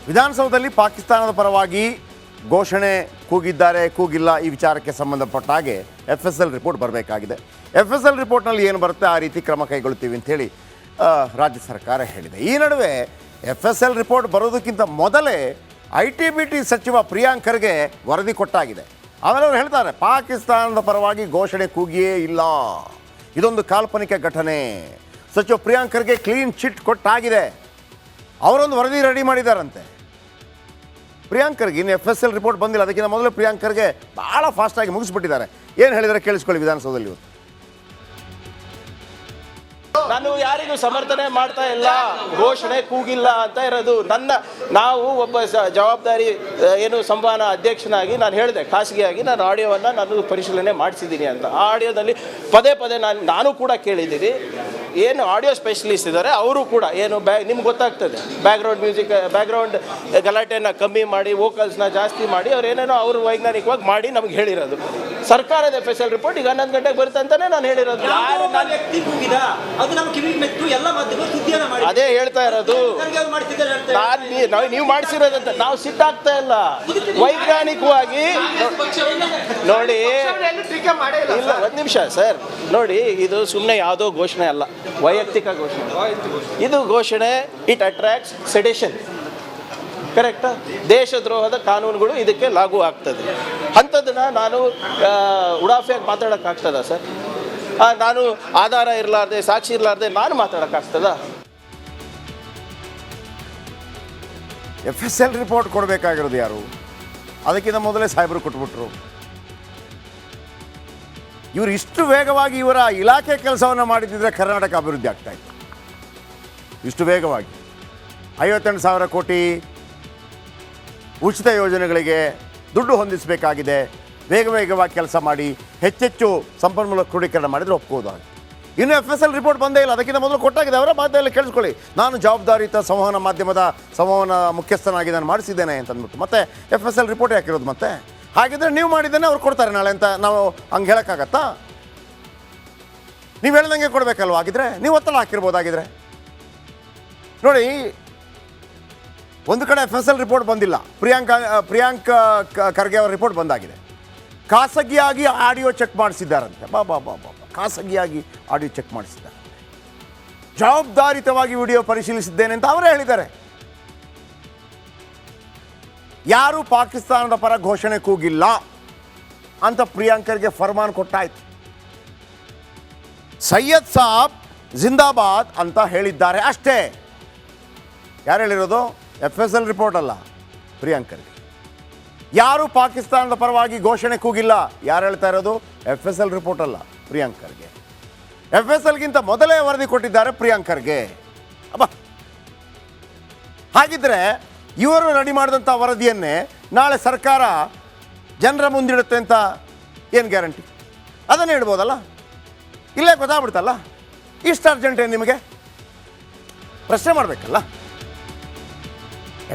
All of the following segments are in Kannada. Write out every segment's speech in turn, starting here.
ವಿಧಾನಸೌಧದಲ್ಲಿ ಪಾಕಿಸ್ತಾನದ ಪರವಾಗಿ ಘೋಷಣೆ ಕೂಗಿದ್ದಾರೆ, ಕೂಗಿಲ್ಲ, ಈ ವಿಚಾರಕ್ಕೆ ಸಂಬಂಧಪಟ್ಟ ಹಾಗೆ FSL ರಿಪೋರ್ಟ್ ಬರಬೇಕಾಗಿದೆ. FSL ರಿಪೋರ್ಟ್ನಲ್ಲಿ ಏನು ಬರುತ್ತೆ ಆ ರೀತಿ ಕ್ರಮ ಕೈಗೊಳ್ತೀವಿ ಅಂಥೇಳಿ ರಾಜ್ಯ ಸರ್ಕಾರ ಹೇಳಿದೆ. ಈ ನಡುವೆ FSL ರಿಪೋರ್ಟ್ ಬರೋದಕ್ಕಿಂತ ಮೊದಲೇ IT-BT ಸಚಿವ ಪ್ರಿಯಾಂಕ್ ಖರ್ಗೆ ವರದಿ ಕೊಟ್ಟಾಗಿದೆ. ಆಮೇಲೆ ಅವರು ಹೇಳ್ತಾರೆ, ಪಾಕಿಸ್ತಾನದ ಪರವಾಗಿ ಘೋಷಣೆ ಕೂಗಿಯೇ ಇಲ್ಲ, ಇದೊಂದು ಕಾಲ್ಪನಿಕ ಘಟನೆ. ಸಚಿವ ಪ್ರಿಯಾಂಕ್ ಖರ್ಗೆ ಕ್ಲೀನ್ ಚಿಟ್ ಕೊಟ್ಟಾಗಿದೆ, ಅವರೊಂದು ವರದಿ ರೆಡಿ ಮಾಡಿದ್ದಾರಂತೆ. ಪ್ರಿಯಾಂಕ್ ಖರ್ಗೆ ಇನ್ನು FSL ರಿಪೋರ್ಟ್ ಬಂದಿಲ್ಲ, ಅದಕ್ಕಿಂತ ಮೊದಲು ಪ್ರಿಯಾಂಕ್ ಖರ್ಗೆ ಭಾಳ ಫಾಸ್ಟಾಗಿ ಮುಗಿಸ್ಬಿಟ್ಟಿದ್ದಾರೆ. ಏನು ಹೇಳಿದರೆ ಕೇಳಿಸ್ಕೊಳ್ಳಿ ವಿಧಾನಸೌಧದಲ್ಲಿ ಇವತ್ತು. ನಾನು ಯಾರಿಗೂ ಸಮರ್ಥನೆ ಮಾಡ್ತಾ ಇಲ್ಲ, ಘೋಷಣೆ ಕೂಗಿಲ್ಲ ಅಂತ ಇರೋದು. ನಾವು ಒಬ್ಬ ಜವಾಬ್ದಾರಿ ಸಂವಹನ ಅಧ್ಯಕ್ಷನಾಗಿ ನಾನು ಹೇಳಿದೆ, ಖಾಸಗಿಯಾಗಿ ನಾನು ಆಡಿಯೋವನ್ನು ನಾನು ಪರಿಶೀಲನೆ ಮಾಡಿಸಿದ್ದೀನಿ ಅಂತ. ಆ ಆಡಿಯೋದಲ್ಲಿ ಪದೇ ನಾನು ಕೂಡ ಕೇಳಿದ್ದೀನಿ. ಏನು ಆಡಿಯೋ ಸ್ಪೆಷಲಿಸ್ಟ್ ಇದ್ದಾರೆ ಅವರು ಕೂಡ ನಿಮ್ಗೆ ಗೊತ್ತಾಗ್ತದೆ, ಬ್ಯಾಕ್ಗ್ರೌಂಡ್ ಗಲಾಟೆಯನ್ನು ಕಮ್ಮಿ ಮಾಡಿ, ವೋಕಲ್ಸ್ನ ಜಾಸ್ತಿ ಮಾಡಿ ಅವರು ವೈಜ್ಞಾನಿಕವಾಗಿ ಮಾಡಿ ನಮ್ಗೆ ಹೇಳಿರೋದು. ಸರ್ಕಾರದ FSL ರಿಪೋರ್ಟ್ ಈಗ 11 ಗಂಟೆಗೆ ಬರುತ್ತೆ ಅಂತಾನೆ ನಾನು ಹೇಳಿರೋದು. ಅದೇ ಹೇಳ್ತಾ ಇರೋದು, ನೀವು ಮಾಡಿಸಿರೋದಂತ ನಾವು ಸಿಟ್ಟಾಗ್ತಾ ಇಲ್ಲ. ವೈಜ್ಞಾನಿಕವಾಗಿ ನೋಡಿ, ಇಲ್ಲ ಒಂದು ನಿಮಿಷ ಸರ್, ನೋಡಿ ಇದು ಸುಮ್ಮನೆ ಯಾವುದೋ ಘೋಷಣೆ ಅಲ್ಲ, ವೈಯಕ್ತಿಕ ಘೋಷಣೆ. ಇದು ಘೋಷಣೆ ಇಟ್ ಅಟ್ರಾಕ್ಟ್ಸ್ ಸೆಡಿಷನ್, ಕರೆಕ್ಟಾ? ದೇಶದ್ರೋಹದ ಕಾನೂನುಗಳು ಇದಕ್ಕೆ ಲಾಗೂ ಆಗ್ತದೆ. ಅಂಥದ್ದನ್ನು ನಾನು ಉಡಾಫಿಯಾಗಿ ಮಾತಾಡೋಕ್ಕಾಗ್ತದ ಸರ್? ನಾನು ಆಧಾರ ಇರಲಾರ್ದೆ, ಸಾಕ್ಷಿ ಇರಲಾರ್ದೆ ನಾನು ಮಾತಾಡೋಕ್ಕಾಗ್ತದ? FSL ರಿಪೋರ್ಟ್ ಕೊಡಬೇಕಾಗಿರೋದು ಯಾರು? ಅದಕ್ಕಿಂತ ಮೊದಲೇ ಸಾಹೇಬರು ಕೊಟ್ಬಿಟ್ರು. ಇವರು ಇಷ್ಟು ವೇಗವಾಗಿ ಇವರ ಇಲಾಖೆ ಕೆಲಸವನ್ನು ಮಾಡಿದ್ದಿದ್ರೆ ಕರ್ನಾಟಕ ಅಭಿವೃದ್ಧಿ ಆಗ್ತಾಯಿತ್ತು. ಇಷ್ಟು ವೇಗವಾಗಿ 58,000 ಕೋಟಿ ಉಚಿತ ಯೋಜನೆಗಳಿಗೆ ದುಡ್ಡು ಹೊಂದಿಸಬೇಕಾಗಿದೆ. ವೇಗವಾಗಿ ಕೆಲಸ ಮಾಡಿ ಹೆಚ್ಚೆಚ್ಚು ಸಂಪನ್ಮೂಲ ಕ್ರೋಢೀಕರಣ ಮಾಡಿದರೆ ಒಪ್ಕೋದಾಗಿ. ಇನ್ನು FSL ರಿಪೋರ್ಟ್ ಬಂದೇ ಇಲ್ಲ, ಅದಕ್ಕಿಂತ ಮೊದಲು ಕೊಟ್ಟಾಗಿದೆ. ಅವರ ಮಾತಲ್ಲಿ ಕೇಳಿಸ್ಕೊಳ್ಳಿ, ನಾನು ಜವಾಬ್ದಾರಿಯುತ ಸಂವಹನ ಮುಖ್ಯಸ್ಥನಾಗಿ ನಾನು ಮಾಡಿಸಿದ್ದೇನೆ ಅಂತ ಅಂದ್ಬಿಟ್ಟು ಮತ್ತೆ FSL ರಿಪೋರ್ಟ್ ಯಾಕಿರೋದು? ಮತ್ತೆ ಹಾಗಿದ್ರೆ ನೀವು ಮಾಡಿದ್ದೇನೆ ಅವ್ರು ಕೊಡ್ತಾರೆ ನಾಳೆ ಅಂತ ನಾವು ಹಂಗೆ ಹೇಳೋಕ್ಕಾಗತ್ತಾ? ನೀವು ಹೇಳ್ದಂಗೆ ಕೊಡಬೇಕಲ್ವ? ಆಗಿದ್ರೆ ನೀವು ಒತ್ತಡ ಹಾಕಿರ್ಬೋದಾಗಿದ್ರೆ. ನೋಡಿ, ಒಂದು ಕಡೆ FSL ರಿಪೋರ್ಟ್ ಬಂದಿಲ್ಲ, ಪ್ರಿಯಾಂಕ್ ಖರ್ಗೆ ಅವರ ರಿಪೋರ್ಟ್ ಬಂದಾಗಿದೆ. ಖಾಸಗಿಯಾಗಿ ಆಡಿಯೋ ಚೆಕ್ ಮಾಡಿಸಿದ್ದಾರಂತೆ. ಖಾಸಗಿಯಾಗಿ ಆಡಿಯೋ ಚೆಕ್ ಮಾಡಿಸಿದ್ದಾರೆ. ಜವಾಬ್ದಾರಿತವಾಗಿ ವಿಡಿಯೋ ಪರಿಶೀಲಿಸಿದ್ದೇನೆ ಅಂತ ಅವರೇ ಹೇಳಿದ್ದಾರೆ. ಯಾರು ಪಾಕಿಸ್ತಾನದ ಪರ ಘೋಷಣೆ ಕೂಗಿಲ್ಲ ಅಂತ ಪ್ರಿಯಾಂಕ್ ಖರ್ಗೆ ಫರ್ಮಾನ್ ಕೊಟ್ಟಾಯ್ತು. ಸೈಯದ್ ಸಾಬ್ ಜಿಂದಾಬಾದ್ ಅಂತ ಹೇಳಿದ್ದಾರೆ ಅಷ್ಟೇ. ಯಾರು ಹೇಳಿರೋದು? FSL ರಿಪೋರ್ಟ್ ಅಲ್ಲ, ಪ್ರಿಯಾಂಕ್ ಖರ್ಗೆ. ಯಾರು ಪಾಕಿಸ್ತಾನದ ಪರವಾಗಿ ಘೋಷಣೆ ಕೂಗಿಲ್ಲ, ಯಾರು ಹೇಳ್ತಾ ಇರೋದು? FSL ರಿಪೋರ್ಟ್ ಅಲ್ಲ, ಪ್ರಿಯಾಂಕ್ ಖರ್ಗೆ. FSLಗಿಂತ ಮೊದಲೇ ವರದಿ ಕೊಟ್ಟಿದ್ದಾರೆ ಪ್ರಿಯಾಂಕ್ ಖರ್ಗೆ. ಹಾಗಿದ್ರೆ ಇವರು ರೆಡಿ ಮಾಡಿದಂಥ ವರದಿಯನ್ನೇ ನಾಳೆ ಸರ್ಕಾರ ಜನರ ಮುಂದಿಡುತ್ತೆ ಅಂತ ಏನು ಗ್ಯಾರಂಟಿ? ಅದನ್ನೇ ಹೇಳ್ಬೋದಲ್ಲ, ಇಲ್ಲೇ ಗೊತ್ತಾಗ್ಬಿಡ್ತಲ್ಲ. ಇಷ್ಟು ಅರ್ಜೆಂಟ್ ಏನು ನಿಮಗೆ? ಪ್ರಶ್ನೆ ಮಾಡಬೇಕಲ್ಲ.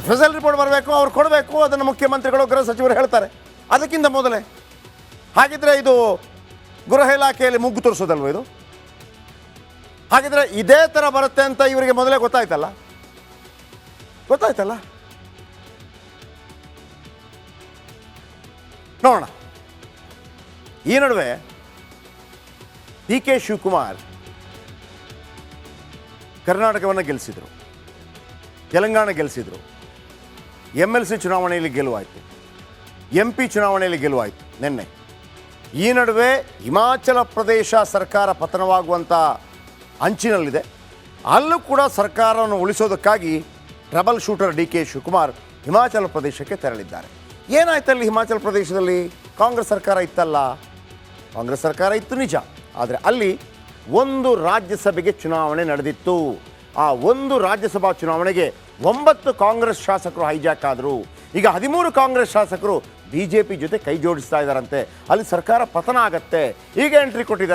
FSL ರಿಪೋರ್ಟ್ ಬರಬೇಕು, ಅವ್ರು ಕೊಡಬೇಕು, ಅದನ್ನು ಮುಖ್ಯಮಂತ್ರಿಗಳು, ಗೃಹ ಸಚಿವರು ಹೇಳ್ತಾರೆ ಅದಕ್ಕಿಂತ ಮೊದಲೇ. ಹಾಗಿದ್ರೆ ಇದು ಗೃಹ ಇಲಾಖೆಯಲ್ಲಿ ಮುಗ್ಗು ತೋರಿಸೋದಲ್ವ ಇದು? ಹಾಗಿದ್ರೆ ಇದೇ ಥರ ಬರುತ್ತೆ ಅಂತ ಇವರಿಗೆ ಮೊದಲೇ ಗೊತ್ತಾಯ್ತಲ್ಲ. ನೋಡೋಣ. ಈ ನಡುವೆ DK ಶಿವಕುಮಾರ್ ಕರ್ನಾಟಕವನ್ನು ಗೆಲ್ಲಿಸಿದರು, ತೆಲಂಗಾಣ ಗೆಲ್ಲಿಸಿದರು, MLC ಚುನಾವಣೆಯಲ್ಲಿ ಗೆಲುವಾಯಿತು, MP ಚುನಾವಣೆಯಲ್ಲಿ ಗೆಲುವಾಯಿತು ನಿನ್ನೆ. ಈ ನಡುವೆ ಹಿಮಾಚಲ ಪ್ರದೇಶ ಸರ್ಕಾರ ಪತನವಾಗುವಂಥ ಅಂಚಿನಲ್ಲಿದೆ. ಅಲ್ಲೂ ಕೂಡ ಸರ್ಕಾರವನ್ನು ಉಳಿಸೋದಕ್ಕಾಗಿ trouble shooter DK Shivakumar Himachal ಪ್ರದೇಶಕ್ಕೆ ತೆರಳಿದ್ದಾರೆ. ಏನಾಯ್ತಲ್ಲಿ ಹಿಮಾಚಲ ಪ್ರದೇಶದಲ್ಲಿ? ಕಾಂಗ್ರೆಸ್ ಸರ್ಕಾರ ಇತ್ತಲ್ಲ. ಕಾಂಗ್ರೆಸ್ ಸರ್ಕಾರ ಇತ್ತು ನಿಜ, ಆದರೆ ಅಲ್ಲಿ ಒಂದು ರಾಜ್ಯಸಭೆಗೆ ಚುನಾವಣೆ ನಡೆದಿತ್ತು. ಆ ಒಂದು ರಾಜ್ಯಸಭಾ ಚುನಾವಣೆಗೆ 9 ಕಾಂಗ್ರೆಸ್ ಶಾಸಕರು ಹೈಜಾಕ್ ಆದರು. ಈಗ 13 ಕಾಂಗ್ರೆಸ್ ಶಾಸಕರು BJP ಜೊತೆ ಕೈ ಜೋಡಿಸ್ತಾ ಇದ್ದಾರಂತೆ. ಅಲ್ಲಿ ಸರ್ಕಾರ ಪತನ ಆಗತ್ತೆ. ಈಗ ಎಂಟ್ರಿ ಕೊಟ್ಟಿದ್ದಾರೆ.